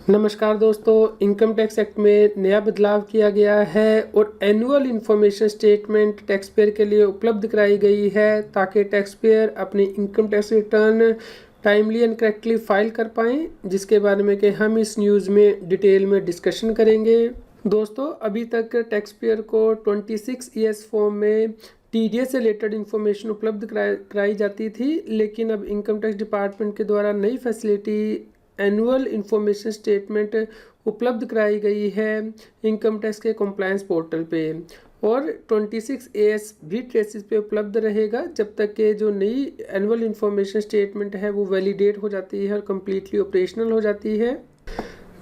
नमस्कार दोस्तों, income tax act में नया बदलाव किया गया है और annual information statement tax payer के लिए उपलब्ध कराई गई है ताकि टैक्स पेयर अपनी income tax return timely and correctly file कर पाएँ, जिसके बारे में कि हम इस न्यूज़ में डिटेल में डिस्कशन करेंगे। दोस्तों, अभी तक टैक्स पेयर को 26 ईएस फॉर्म में टीडीएस से रिलेटेड इन्फॉर्मेशन उपलब्ध कराई जाती थी, लेकिन अब इनकम टैक्स डिपार्टमेंट के द्वारा नई फैसिलिटी एनुअल इंफॉर्मेशन स्टेटमेंट उपलब्ध कराई गई है इनकम टैक्स के कंप्लायंस पोर्टल पे, और 26 एएस भी ट्रेसिस पे उपलब्ध रहेगा जब तक कि जो नई एनुअल इंफॉर्मेशन स्टेटमेंट है वो वैलिडेट हो जाती है और कम्प्लीटली ऑपरेशनल हो जाती है।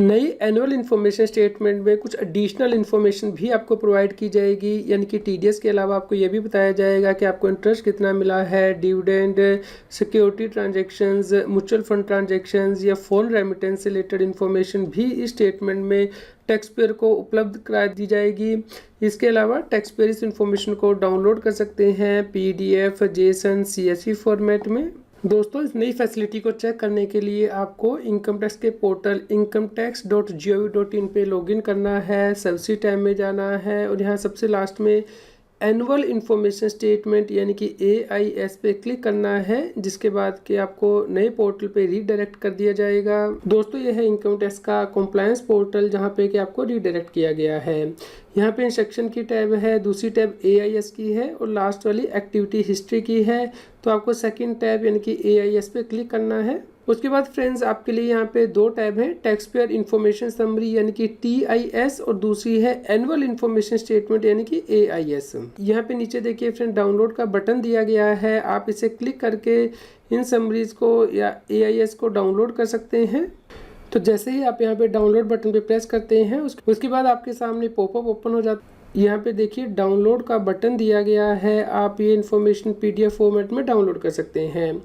नई एनुअल इन्फॉर्मेशन स्टेटमेंट में कुछ एडिशनल इन्फॉर्मेशन भी आपको प्रोवाइड की जाएगी, यानी कि टीडीएस के अलावा आपको ये भी बताया जाएगा कि आपको इंटरेस्ट कितना मिला है, dividend, security transactions, mutual fund transactions या फॉरेन रेमिटेंस से रिलेटेड इन्फॉर्मेशन भी इस स्टेटमेंट में टैक्स पेयर को उपलब्ध करा दी जाएगी। इसके अलावा टैक्स पेयर इस इन्फॉर्मेशन को डाउनलोड कर सकते हैं पीडीएफ, जेसन, सीएसवी फॉर्मेट में। दोस्तों, इस नई फैसिलिटी को चेक करने के लिए आपको इनकम टैक्स के पोर्टल incometax.gov.in पे लॉगिन करना है, सर्विस टैब में जाना है और यहाँ सबसे लास्ट में एनुअल इंफॉर्मेशन स्टेटमेंट यानी कि AIS पे क्लिक करना है, जिसके बाद कि आपको नए पोर्टल पे रीडायरेक्ट कर दिया जाएगा। दोस्तों, यह है इनकम टैक्स का कंप्लायंस पोर्टल जहाँ पे कि आपको रीडायरेक्ट किया गया है। यहाँ पे इंस्ट्रक्शन की टैब है, दूसरी टैब AIS की है और लास्ट वाली एक्टिविटी हिस्ट्री की है। तो आपको सेकंड टैब यानी कि AIS पे क्लिक करना है। उसके बाद फ्रेंड्स, आपके लिए यहाँ पे दो टैब हैं, टैक्स पेयर इन्फॉर्मेशन समरी यानी कि TIS और दूसरी है एनुअल इन्फॉर्मेशन स्टेटमेंट यानी कि AIS। यहाँ पे नीचे देखिए फ्रेंड, डाउनलोड का बटन दिया गया है, आप इसे क्लिक करके इन समरीज को या AIS को डाउनलोड कर सकते हैं। तो जैसे ही आप यहाँ पे डाउनलोड बटन पे प्रेस करते हैं उसके बाद आपके सामने पॉपअप ओपन हो जाता है। यहाँ पे देखिए डाउनलोड का बटन दिया गया है, आप ये इन्फॉर्मेशन PDF फॉर्मेट में डाउनलोड कर सकते हैं।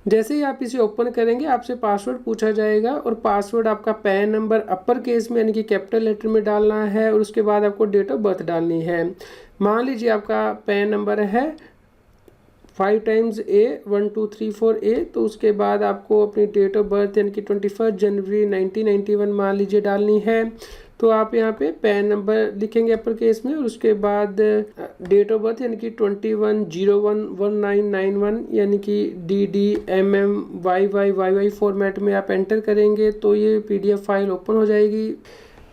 जैसे ही आप इसे ओपन करेंगे आपसे पासवर्ड पूछा जाएगा और पासवर्ड आपका पैन नंबर अपर केस में यानी कि कैपिटल लेटर में डालना है और उसके बाद आपको डेट ऑफ बर्थ डालनी है। मान लीजिए आपका पैन नंबर है 5 टाइम्स A 1 2 3 4 A, तो उसके बाद आपको अपनी डेट ऑफ बर्थ यानी कि 21 जनवरी 1991 मान लीजिए डालनी है। तो आप यहाँ पे पैन नंबर लिखेंगे अपर केस में और उसके बाद डेट ऑफ बर्थ यानी कि 21/01/1991 यानी कि DDMMYYYY फॉर्मेट में आप एंटर करेंगे तो ये PDF फाइल ओपन हो जाएगी।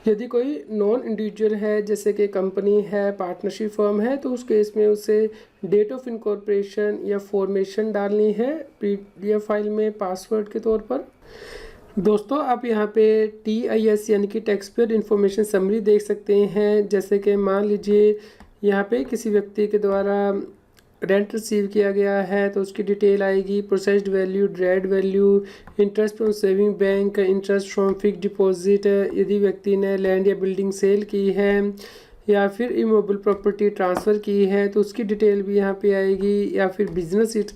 यदि कोई नॉन इंडिविजुअल है जैसे कि कंपनी है, पार्टनरशिप फर्म है, तो उस केस में उसे डेट ऑफ इनकॉर्पोरेशन या फॉर्मेशन डालनी है PDF फाइल में पासवर्ड के तौर पर। दोस्तों, आप यहाँ पे TIS यानी कि टैक्स पेयर इन्फॉर्मेशन समरी देख सकते हैं। जैसे कि मान लीजिए यहाँ पे किसी व्यक्ति के द्वारा रेंट रिसीव किया गया है तो उसकी डिटेल आएगी, processed value, dried value, interest from saving bank, interest from fix deposit, यदि व्यक्ति ने लैंड या बिल्डिंग सेल की है या फिर इमोबल प्रॉपर्टी ट्रांसफ़र की है तो उसकी डिटेल भी यहाँ पे आएगी, या फिर बिजनेस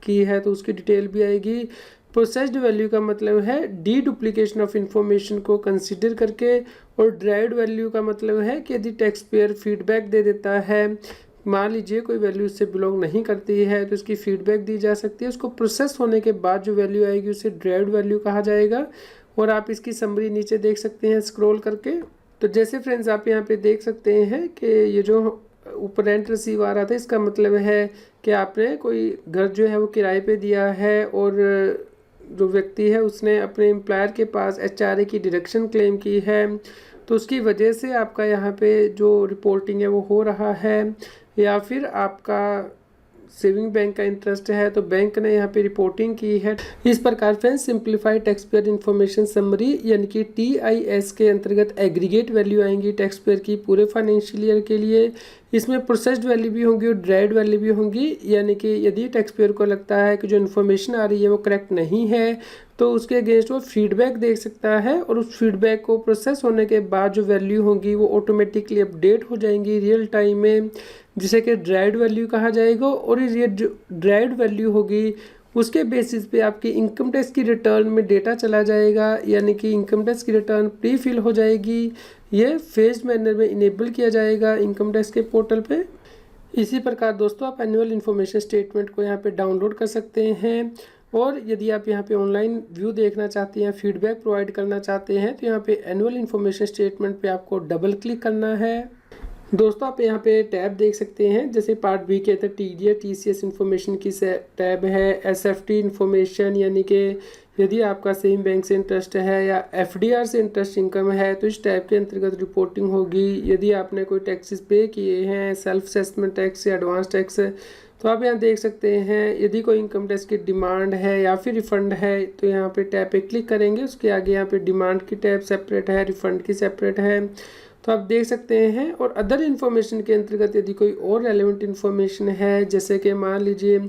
की है तो उसकी डिटेल भी आएगी। प्रोसेस्ड वैल्यू का मतलब है डी डुप्लीकेशन ऑफ इंफॉर्मेशन को कंसिडर करके, और ड्राइड वैल्यू का मतलब है कि यदि टैक्स पेयर फीडबैक दे देता है, मान लीजिए कोई वैल्यू उससे बिलोंग नहीं करती है तो उसकी फीडबैक दी जा सकती है। उसको प्रोसेस होने के बाद जो वैल्यू आएगी उसे ड्राइव्ड वैल्यू कहा जाएगा। और आप इसकी समरी नीचे देख सकते हैं स्क्रॉल करके। तो जैसे फ्रेंड्स आप यहाँ पे देख सकते हैं कि ये जो ऊपर रेंट रिसीव आ रहा था, इसका मतलब है कि आपने कोई घर जो है वो किराए पे दिया है और जो व्यक्ति है उसने अपने एम्प्लॉयर के पास HRA की डिडक्शन क्लेम की है, तो उसकी वजह से आपका यहाँ पे जो रिपोर्टिंग है वो हो रहा है। या फिर आपका सेविंग बैंक का इंटरेस्ट है तो बैंक ने यहाँ पे रिपोर्टिंग की है। इस प्रकार friends, simplified tax payer information summary यानी कि TIS के अंतर्गत एग्रीगेट वैल्यू आएंगी टैक्स पेयर की पूरे फाइनेंशियल ईयर के लिए। इसमें प्रोसेस्ड वैल्यू भी होंगी और ड्राइव्ड वैल्यू भी होंगी, यानी कि यदि टैक्स पेयर को लगता है कि जो इन्फॉर्मेशन आ रही है वो करेक्ट नहीं है तो उसके अगेंस्ट वो फीडबैक दे सकता है, और उस फीडबैक को प्रोसेस होने के बाद जो वैल्यू होंगी वो ऑटोमेटिकली अपडेट हो जाएंगी रियल टाइम में, जिसे कि ड्राइव्ड वैल्यू कहा जाएगा। और ये जो ड्राइव्ड वैल्यू होगी उसके बेसिस पे आपकी इनकम टैक्स की रिटर्न में डेटा चला जाएगा, यानी कि इनकम टैक्स की रिटर्न प्री फिल हो जाएगी। ये फेज्ड मैनर में इनेबल किया जाएगा इनकम टैक्स के पोर्टल पे। इसी प्रकार दोस्तों आप एनुअल इन्फॉर्मेशन स्टेटमेंट को यहाँ पे डाउनलोड कर सकते हैं और यदि आप यहाँ पे ऑनलाइन व्यू देखना चाहते हैं, फीडबैक प्रोवाइड करना चाहते हैं, तो यहाँ पे एनुअल इन्फॉर्मेशन स्टेटमेंट पे आपको डबल क्लिक करना है। दोस्तों आप यहाँ पे टैब देख सकते हैं, जैसे पार्ट बी के अंदर टीडीएस टीसीएस इन्फॉर्मेशन की टैब है, एसएफटी इन्फॉर्मेशन यानी कि यदि आपका सेम बैंक से इंटरेस्ट है या एफडीआर से इंटरेस्ट इनकम है तो इस टैब के अंतर्गत रिपोर्टिंग होगी। यदि आपने कोई टैक्सेस पे किए हैं, सेल्फ असेसमेंट टैक्स या एडवांस टैक्स, तो आप यहाँ देख सकते हैं। यदि कोई इनकम टैक्स की डिमांड है या फिर रिफंड है तो यहाँ पे टैब पे क्लिक करेंगे, उसके आगे यहाँ पे डिमांड की टैब सेपरेट है, रिफंड की सेपरेट है, तो आप देख सकते हैं। और अदर इन्फॉर्मेशन के अंतर्गत यदि कोई और रेलेवेंट इन्फॉर्मेशन है, जैसे कि मान लीजिए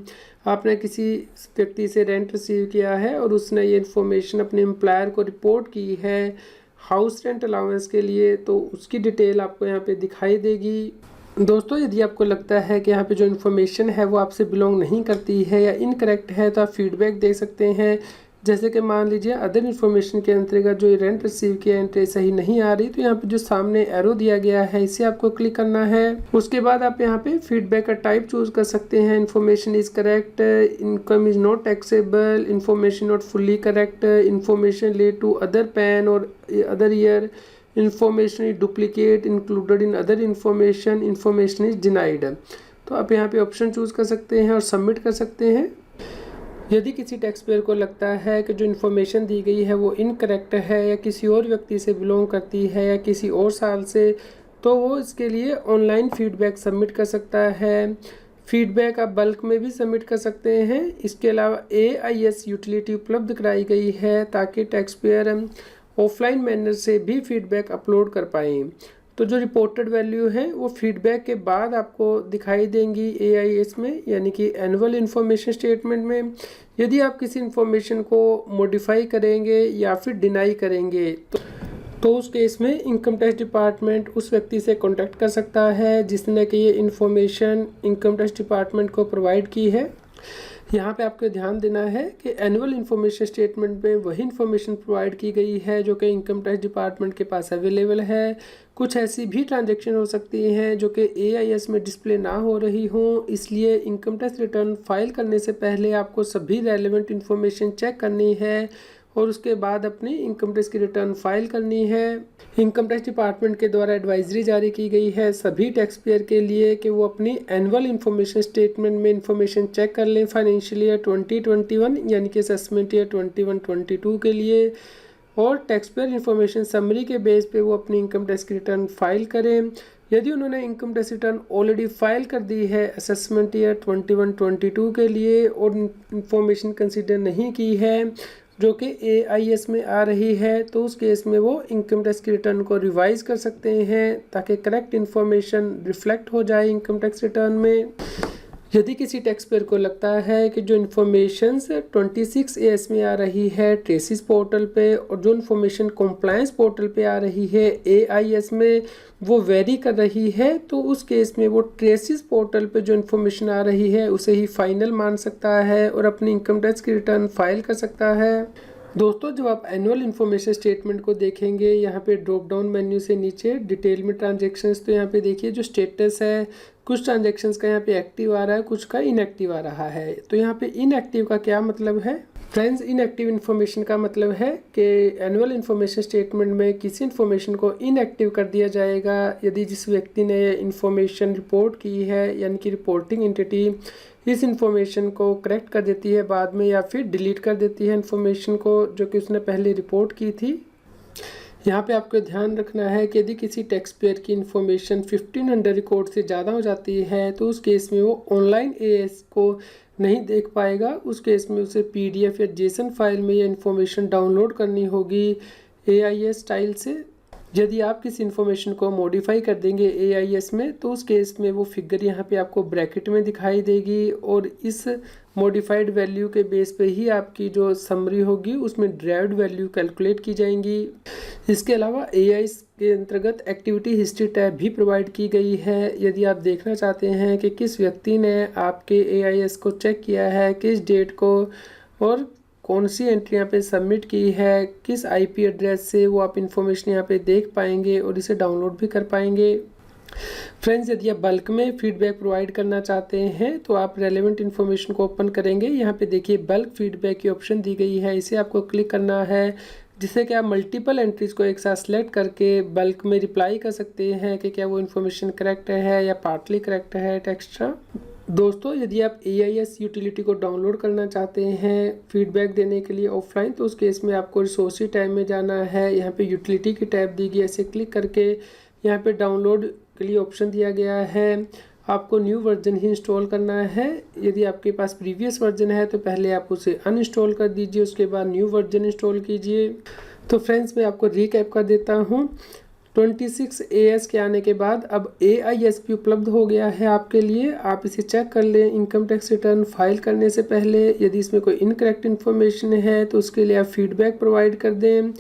आपने किसी व्यक्ति से रेंट रिसीव किया है और उसने ये इन्फॉर्मेशन अपने एम्प्लॉयर को रिपोर्ट की है हाउस रेंट अलाउंस के लिए, तो उसकी डिटेल आपको यहाँ पे दिखाई देगी। दोस्तों यदि आपको लगता है कि यहाँ पे जो इन्फॉर्मेशन है वो आपसे बिलोंग नहीं करती है या इनकरेक्ट है तो आप फीडबैक दे सकते हैं। जैसे कि मान लीजिए अदर इन्फॉर्मेशन के अंतर्गत जो रेंट रिसीव किया एंट्री सही नहीं आ रही, तो यहाँ पे जो सामने एरो दिया गया है इसे आपको क्लिक करना है। उसके बाद आप यहाँ पे फीडबैक का टाइप चूज कर सकते हैं। Information is correct, income is not taxable, information not fully correct, information related to other PAN or other year, information is duplicate included in other information, information is denied. तो आप यहाँ पे option choose कर सकते हैं और submit कर सकते हैं। यदि किसी टैक्स पेयर को लगता है कि जो इन्फॉर्मेशन दी गई है वो इनकरेक्ट है या किसी और व्यक्ति से बिलोंग करती है या किसी और साल से, तो वो इसके लिए ऑनलाइन फीडबैक सबमिट कर सकता है। फीडबैक आप बल्क में भी सबमिट कर सकते हैं। इसके अलावा AIS यूटिलिटी उपलब्ध कराई गई है ताकि टैक्स पेयर ऑफलाइन मैनर से भी फीडबैक अपलोड कर पाएँ। तो जो रिपोर्टेड वैल्यू है वो फीडबैक के बाद आपको दिखाई देंगी AIS में, यानी कि एनुअल इन्फॉर्मेशन स्टेटमेंट में। यदि आप किसी इन्फॉर्मेशन को मॉडिफाई करेंगे या फिर डिनाई करेंगे तो उस केस में इनकम टैक्स डिपार्टमेंट उस व्यक्ति से कॉन्टैक्ट कर सकता है जिसने कि ये इन्फॉर्मेशन इनकम टैक्स डिपार्टमेंट को प्रोवाइड की है। यहाँ पे आपको ध्यान देना है कि एनुअल इन्फॉर्मेशन स्टेटमेंट में वही इन्फॉर्मेशन प्रोवाइड की गई है जो कि इनकम टैक्स डिपार्टमेंट के पास अवेलेबल है। कुछ ऐसी भी ट्रांजैक्शन हो सकती हैं जो कि AIS में डिस्प्ले ना हो रही हों, इसलिए इनकम टैक्स रिटर्न फाइल करने से पहले आपको सभी रेलेवेंट इन्फॉर्मेशन चेक करनी है और उसके बाद अपनी इनकम टैक्स की रिटर्न फाइल करनी है। इनकम टैक्स डिपार्टमेंट के द्वारा एडवाइजरी जारी की गई है सभी टैक्स पेयर के लिए कि वो अपनी एनुअल इन्फॉर्मेशन स्टेटमेंट में इन्फॉर्मेशन चेक कर लें फाइनेंशियल ईयर 2021 यानी कि असेसमेंट ईयर 21-22 के लिए, और टैक्स पेयर इन्फॉर्मेशन समरी के बेस पे वो अपनी इनकम टैक्स की रिटर्न फाइल करें। यदि उन्होंने income tax return already file कर दी है असेसमेंट ईयर 21-22 के लिए और इन्फॉर्मेशन कंसिडर नहीं की है जो कि AIS में आ रही है, तो उस केस में वो इनकम टैक्स की रिटर्न को रिवाइज कर सकते हैं ताकि करेक्ट इन्फॉर्मेशन रिफ्लेक्ट हो जाए इनकम टैक्स रिटर्न में। यदि किसी टैक्स पेयर को लगता है कि जो इन्फॉर्मेशन 26 AS में आ रही है ट्रेसिस पोर्टल पे और जो इन्फॉर्मेशन कॉम्प्लायंस पोर्टल पे आ रही है AIS में वो वेरी कर रही है, तो उस केस में वो ट्रेसिस पोर्टल पे जो इन्फॉर्मेशन आ रही है उसे ही फाइनल मान सकता है और अपनी इनकम टैक्स की रिटर्न फाइल कर सकता है। दोस्तों जब आप एनुअल इन्फॉर्मेशन स्टेटमेंट को देखेंगे, यहाँ पे ड्रॉप डाउन मेन्यू से नीचे डिटेल में ट्रांजेक्शन्स, तो यहाँ पे देखिए जो स्टेटस है, कुछ ट्रांजेक्शन्स का यहाँ पे एक्टिव आ रहा है, कुछ का इनएक्टिव आ रहा है। तो यहाँ पे इनएक्टिव का क्या मतलब है फ्रेंड्स? इनएक्टिव इन्फॉर्मेशन का मतलब है कि एनुअल इन्फॉर्मेशन स्टेटमेंट में किसी इन्फॉर्मेशन को इनएक्टिव कर दिया जाएगा यदि जिस व्यक्ति ने इन्फॉर्मेशन रिपोर्ट की है, यानी कि रिपोर्टिंग एंटिटी इस इन्फॉर्मेशन को करेक्ट कर देती है बाद में या फिर डिलीट कर देती है इन्फॉर्मेशन को जो कि उसने पहले रिपोर्ट की थी। यहाँ पे आपको ध्यान रखना है कि यदि किसी टैक्स पेयर की इन्फॉर्मेशन 1500 रिकॉर्ड से ज़्यादा हो जाती है तो उस केस में वो ऑनलाइन AIS को नहीं देख पाएगा। उस केस में उसे PDF या JSON फाइल में ये इन्फॉर्मेशन डाउनलोड करनी होगी AIS स्टाइल से। यदि आप किसी इन्फॉर्मेशन को मॉडिफाई कर देंगे AIS में तो उस केस में वो फिगर यहाँ पे आपको ब्रैकेट में दिखाई देगी और इस मॉडिफाइड वैल्यू के बेस पे ही आपकी जो समरी होगी उसमें ड्राइव्ड वैल्यू कैलकुलेट की जाएंगी। इसके अलावा AIS के अंतर्गत एक्टिविटी हिस्ट्री टैब भी प्रोवाइड की गई है। यदि आप देखना चाहते हैं कि किस व्यक्ति ने आपके AIS को चेक किया है, किस डेट को और कौन सी एंट्री यहाँ पे सबमिट की है, किस IP एड्रेस से, वो आप इन्फॉर्मेशन यहाँ पे देख पाएंगे और इसे डाउनलोड भी कर पाएंगे। फ्रेंड्स, यदि आप बल्क में फीडबैक प्रोवाइड करना चाहते हैं तो आप रेलेवेंट इन्फॉर्मेशन को ओपन करेंगे। यहाँ पे देखिए बल्क फीडबैक की ऑप्शन दी गई है, इसे आपको क्लिक करना है, जिससे कि आप मल्टीपल एंट्रीज को एक साथ सेलेक्ट करके बल्क में रिप्लाई कर सकते हैं कि क्या वो इन्फॉर्मेशन करेक्ट है या पार्टली करेक्ट है टेक्स्ट्रा। दोस्तों, यदि आप AIS यूटिलिटी को डाउनलोड करना चाहते हैं फीडबैक देने के लिए ऑफलाइन, तो उस केस में आपको रिसोर्सेज टैब में जाना है। यहाँ पे यूटिलिटी की टैब दी गई है, इसे क्लिक करके यहाँ पे डाउनलोड के लिए ऑप्शन दिया गया है। आपको न्यू वर्जन ही इंस्टॉल करना है। यदि आपके पास प्रीवियस वर्जन है तो पहले आप उसे अनइंस्टॉल कर दीजिए, उसके बाद न्यू वर्जन इंस्टॉल कीजिए। तो फ्रेंड्स, मैं आपको रीकैप कर देता हूँ। 26 AS के आने के बाद अब AISP उपलब्ध हो गया है आपके लिए। आप इसे चेक कर लें इनकम टैक्स रिटर्न फाइल करने से पहले। यदि इसमें कोई इनकरेक्ट इन्फॉर्मेशन है तो उसके लिए आप फीडबैक प्रोवाइड कर दें।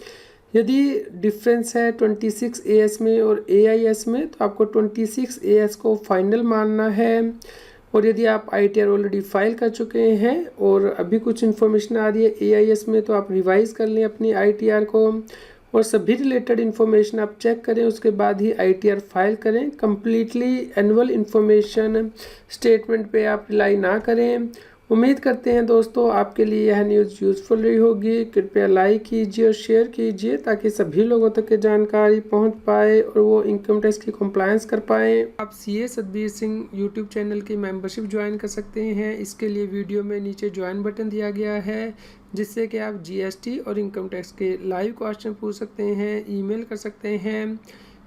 यदि डिफरेंस है 26 AS में और AIS में, तो आपको 26 AS को फाइनल मानना है। और यदि आप ITR ऑलरेडी फाइल कर चुके हैं और अभी कुछ इन्फॉर्मेशन आ रही है AIS में, तो आप रिवाइज कर लें अपनी ITR को और सभी रिलेटेड इन्फॉर्मेशन आप चेक करें, उसके बाद ही ITR फाइल करें। कम्प्लीटली एनुअल इन्फॉर्मेशन स्टेटमेंट पे आप रिलाई ना करें। उम्मीद करते हैं दोस्तों आपके लिए यह न्यूज़ यूज़फुल रही होगी। कृपया लाइक कीजिए और शेयर कीजिए ताकि सभी लोगों तक ये जानकारी पहुंच पाए और वो इनकम टैक्स की कंप्लायंस कर पाएँ। आप CA Satbir Singh YouTube channel की मेंबरशिप ज्वाइन कर सकते हैं। इसके लिए वीडियो में नीचे ज्वाइन बटन दिया गया है, जिससे कि आप GST और इनकम टैक्स के लाइव क्वेश्चन पूछ सकते हैं, ईमेल कर सकते हैं।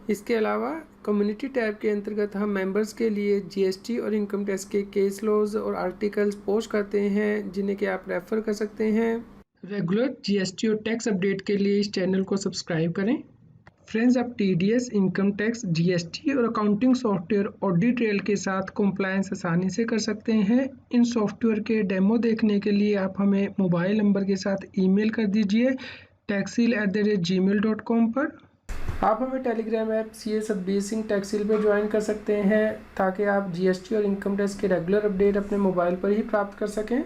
इसके अलावा कम्युनिटी टैब के अंतर्गत हम मेंबर्स के लिए GST और इनकम टैक्स के केस लॉज और आर्टिकल्स पोस्ट करते हैं, जिन्हें कि आप रेफ़र कर सकते हैं। रेगुलर GST और टैक्स अपडेट के लिए इस चैनल को सब्सक्राइब करें। फ्रेंड्स, आप TDS, इनकम टैक्स, GST और अकाउंटिंग सॉफ्टवेयर ऑडिट ट्रेल के साथ कंप्लायंस आसानी से कर सकते हैं। इन सॉफ्टवेयर के डेमो देखने के लिए आप हमें मोबाइल नंबर के साथ ईमेल कर दीजिए taxil@gmail.com पर। आप हमें Telegram app CA Satbir Singh Taxil पर ज्वाइन कर सकते हैं, ताकि आप GST और इनकम टैक्स के रेगुलर अपडेट अपने मोबाइल पर ही प्राप्त कर सकें।